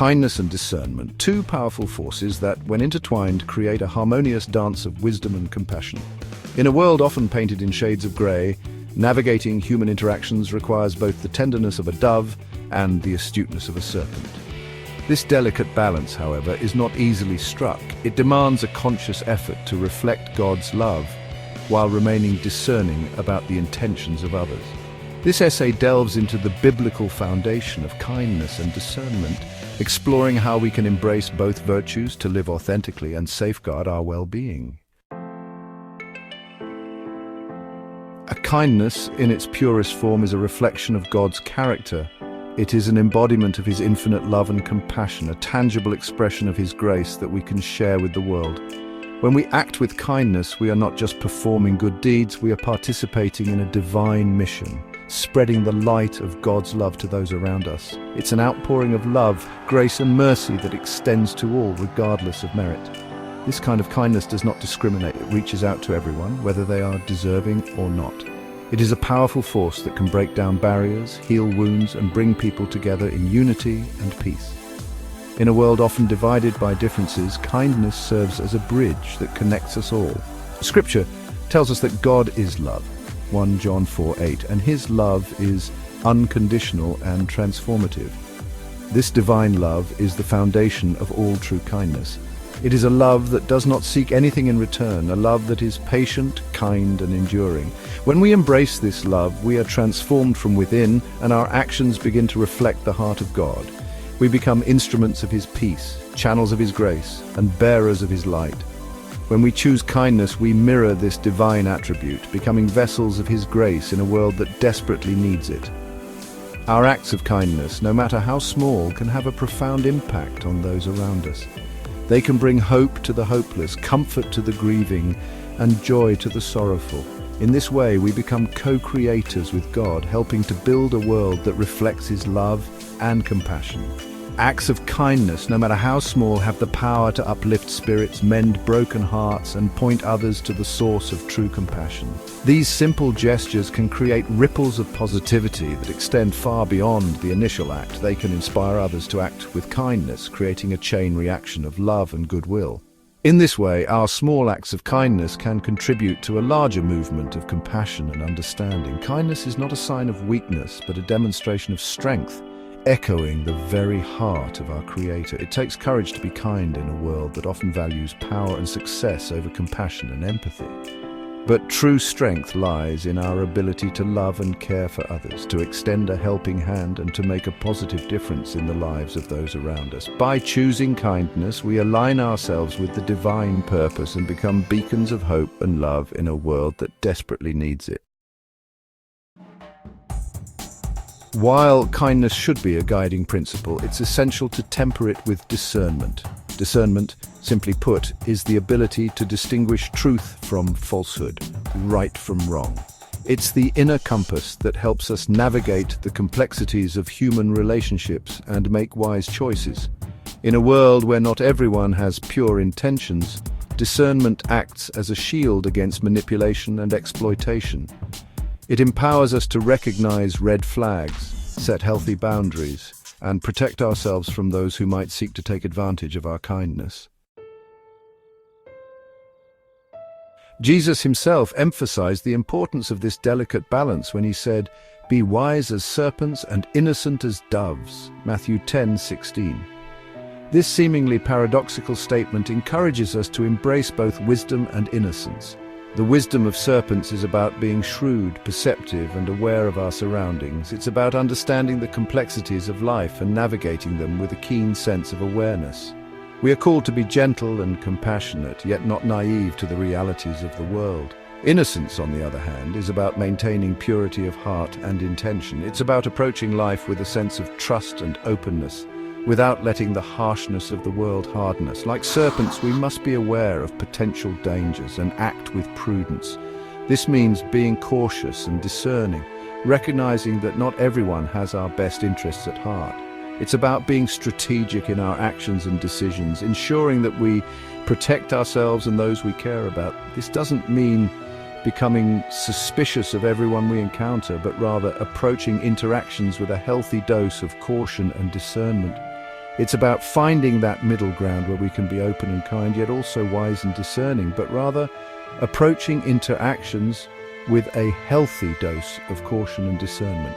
Kindness and discernment, two powerful forces that, when intertwined, create a harmonious dance of wisdom and compassion. In a world often painted in shades of grey, navigating human interactions requires both the tenderness of a dove and the astuteness of a serpent. This delicate balance, however, is not easily struck. It demands a conscious effort to reflect God's love while remaining discerning about the intentions of others. This essay delves into the biblical foundation of kindness and discernment, exploring how we can embrace both virtues to live authentically and safeguard our well-being. A kindness, in its purest form, is a reflection of God's character. It is an embodiment of His infinite love and compassion, a tangible expression of His grace that we can share with the world. When we act with kindness, we are not just performing good deeds, we are participating in a divine mission, spreading the light of God's love to those around us. It's an outpouring of love, grace and mercy that extends to all, regardless of merit. This kind of kindness does not discriminate. It reaches out to everyone, whether they are deserving or not. It is a powerful force that can break down barriers, heal wounds, and bring people together in unity and peace. In a world often divided by differences, kindness serves as a bridge that connects us all. Scripture tells us that God is love, 1 John 4:8, and His love is unconditional and transformative. This divine love is the foundation of all true kindness. It is a love that does not seek anything in return, a love that is patient, kind, and enduring. When we embrace this love, we are transformed from within, and our actions begin to reflect the heart of God. We become instruments of His peace, channels of His grace, and bearers of His light. When we choose kindness, we mirror this divine attribute, becoming vessels of His grace in a world that desperately needs it. Our acts of kindness, no matter how small, can have a profound impact on those around us. They can bring hope to the hopeless, comfort to the grieving, and joy to the sorrowful. In this way, we become co-creators with God, helping to build a world that reflects His love and compassion. Acts of kindness, no matter how small, have the power to uplift spirits, mend broken hearts, and point others to the source of true compassion. These simple gestures can create ripples of positivity that extend far beyond the initial act. They can inspire others to act with kindness, creating a chain reaction of love and goodwill. In this way, our small acts of kindness can contribute to a larger movement of compassion and understanding. Kindness is not a sign of weakness, but a demonstration of strength, echoing the very heart of our Creator. It takes courage to be kind in a world that often values power and success over compassion and empathy. But true strength lies in our ability to love and care for others, to extend a helping hand, and to make a positive difference in the lives of those around us. By choosing kindness, we align ourselves with the divine purpose and become beacons of hope and love in a world that desperately needs it. While kindness should be a guiding principle, it's essential to temper it with discernment. Discernment, simply put, is the ability to distinguish truth from falsehood, right from wrong. It's the inner compass that helps us navigate the complexities of human relationships and make wise choices. In a world where not everyone has pure intentions, discernment acts as a shield against manipulation and exploitation. It empowers us to recognize red flags, set healthy boundaries, and protect ourselves from those who might seek to take advantage of our kindness. Jesus Himself emphasized the importance of this delicate balance when He said, "Be wise as serpents and innocent as doves," Matthew 10:16. This seemingly paradoxical statement encourages us to embrace both wisdom and innocence. The wisdom of serpents is about being shrewd, perceptive, and aware of our surroundings. It's about understanding the complexities of life and navigating them with a keen sense of awareness. We are called to be gentle and compassionate, yet not naive to the realities of the world. Innocence, on the other hand, is about maintaining purity of heart and intention. It's about approaching life with a sense of trust and openness, without letting the harshness of the world harden us. Like serpents, we must be aware of potential dangers and act with prudence. This means being cautious and discerning, recognizing that not everyone has our best interests at heart. It's about being strategic in our actions and decisions, ensuring that we protect ourselves and those we care about. This doesn't mean becoming suspicious of everyone we encounter, but rather approaching interactions with a healthy dose of caution and discernment. It's about finding that middle ground where we can be open and kind, yet also wise and discerning, but rather approaching interactions with a healthy dose of caution and discernment.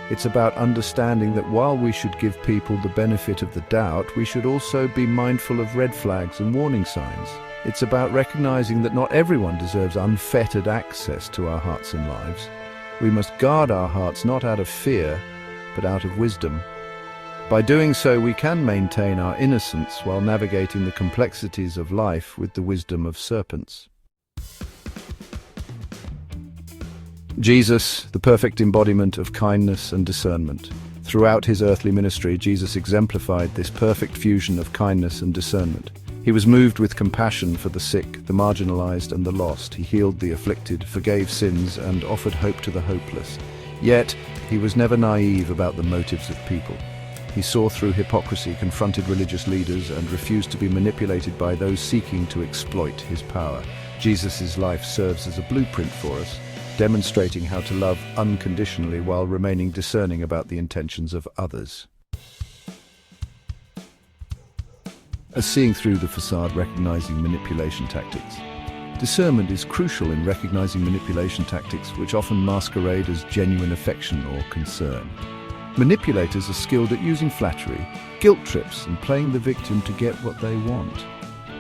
It's about understanding that while we should give people the benefit of the doubt, we should also be mindful of red flags and warning signs. It's about recognizing that not everyone deserves unfettered access to our hearts and lives. We must guard our hearts not out of fear, but out of wisdom. By doing so, we can maintain our innocence while navigating the complexities of life with the wisdom of serpents. Jesus, the perfect embodiment of kindness and discernment. Throughout his earthly ministry, Jesus exemplified this perfect fusion of kindness and discernment. He was moved with compassion for the sick, the marginalized, and the lost. He healed the afflicted, forgave sins, and offered hope to the hopeless. Yet, he was never naive about the motives of people. He saw through hypocrisy, confronted religious leaders, and refused to be manipulated by those seeking to exploit his power. Jesus' life serves as a blueprint for us, demonstrating how to love unconditionally while remaining discerning about the intentions of others. As seeing through the facade, recognizing manipulation tactics. Discernment is crucial in recognizing manipulation tactics, which often masquerade as genuine affection or concern. Manipulators are skilled at using flattery, guilt trips, and playing the victim to get what they want.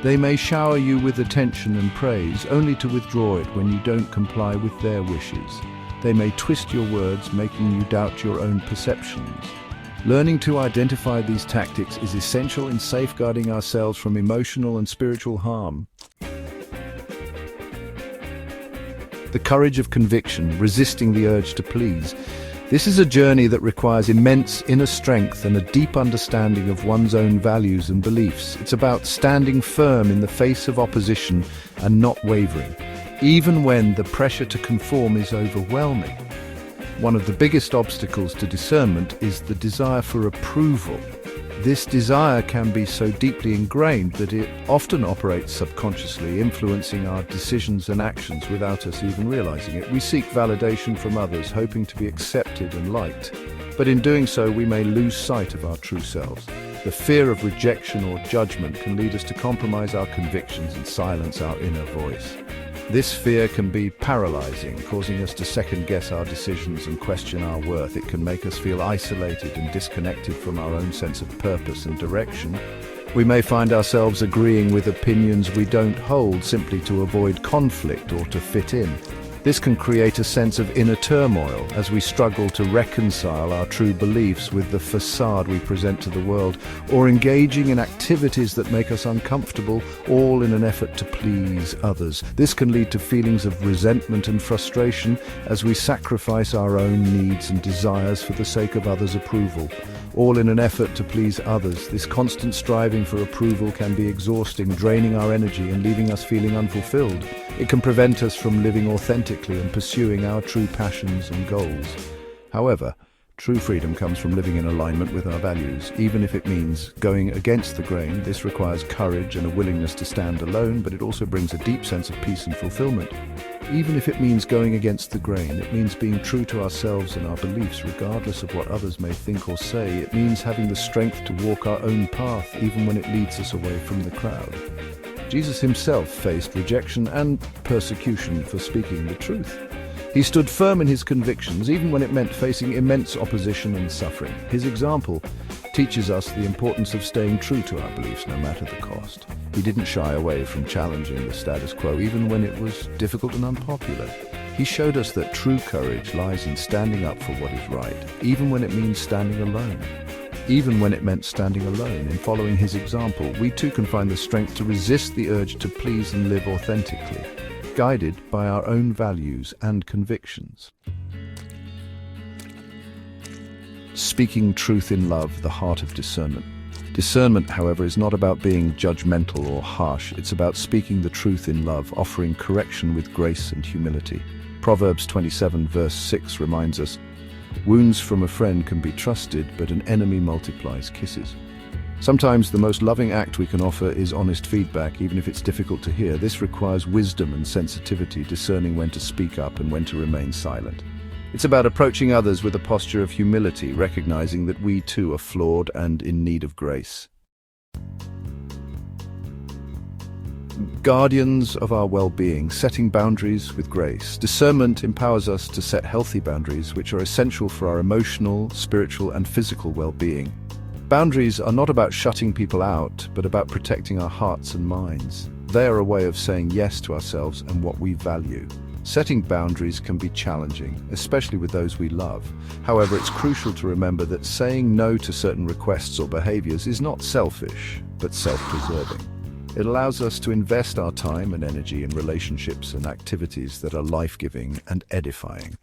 They may shower you with attention and praise, only to withdraw it when you don't comply with their wishes. They may twist your words, making you doubt your own perceptions. Learning to identify these tactics is essential in safeguarding ourselves from emotional and spiritual harm. The courage of conviction, resisting the urge to please. This is a journey that requires immense inner strength and a deep understanding of one's own values and beliefs. It's about standing firm in the face of opposition and not wavering, even when the pressure to conform is overwhelming. One of the biggest obstacles to discernment is the desire for approval. This desire can be so deeply ingrained that it often operates subconsciously, influencing our decisions and actions without us even realizing it. We seek validation from others, hoping to be accepted and liked. But in doing so, we may lose sight of our true selves. The fear of rejection or judgment can lead us to compromise our convictions and silence our inner voice. This fear can be paralyzing, causing us to second-guess our decisions and question our worth. It can make us feel isolated and disconnected from our own sense of purpose and direction. We may find ourselves agreeing with opinions we don't hold simply to avoid conflict or to fit in. This can create a sense of inner turmoil as we struggle to reconcile our true beliefs with the facade we present to the world, or engaging in activities that make us uncomfortable, all in an effort to please others. This can lead to feelings of resentment and frustration as we sacrifice our own needs and desires for the sake of others' approval, all in an effort to please others. This constant striving for approval can be exhausting, draining our energy and leaving us feeling unfulfilled. It can prevent us from living authentically and pursuing our true passions and goals. However, true freedom comes from living in alignment with our values, even if it means going against the grain. This requires courage and a willingness to stand alone, but it also brings a deep sense of peace and fulfillment. Even if it means going against the grain, it means being true to ourselves and our beliefs, regardless of what others may think or say. It means having the strength to walk our own path, even when it leads us away from the crowd. Jesus himself faced rejection and persecution for speaking the truth. He stood firm in his convictions, even when it meant facing immense opposition and suffering. His example teaches us the importance of staying true to our beliefs, no matter the cost. He didn't shy away from challenging the status quo, even when it was difficult and unpopular. He showed us that true courage lies in standing up for what is right, even when it means standing alone. Even when it meant standing alone. In following his example, we too can find the strength to resist the urge to please and live authentically, guided by our own values and convictions. Speaking truth in love, the heart of discernment. Discernment, however, is not about being judgmental or harsh. It's about speaking the truth in love, offering correction with grace and humility. Proverbs 27 verse 6 reminds us, "Wounds from a friend can be trusted, but an enemy multiplies kisses." Sometimes the most loving act we can offer is honest feedback, even if it's difficult to hear. This requires wisdom and sensitivity, discerning when to speak up and when to remain silent. It's about approaching others with a posture of humility, recognizing that we too are flawed and in need of grace. Guardians of our well-being, setting boundaries with grace. Discernment empowers us to set healthy boundaries, which are essential for our emotional, spiritual, and physical well-being. Boundaries are not about shutting people out, but about protecting our hearts and minds. They are a way of saying yes to ourselves and what we value. Setting boundaries can be challenging, especially with those we love. However, it's crucial to remember that saying no to certain requests or behaviors is not selfish, but self-preserving. It allows us to invest our time and energy in relationships and activities that are life-giving and edifying.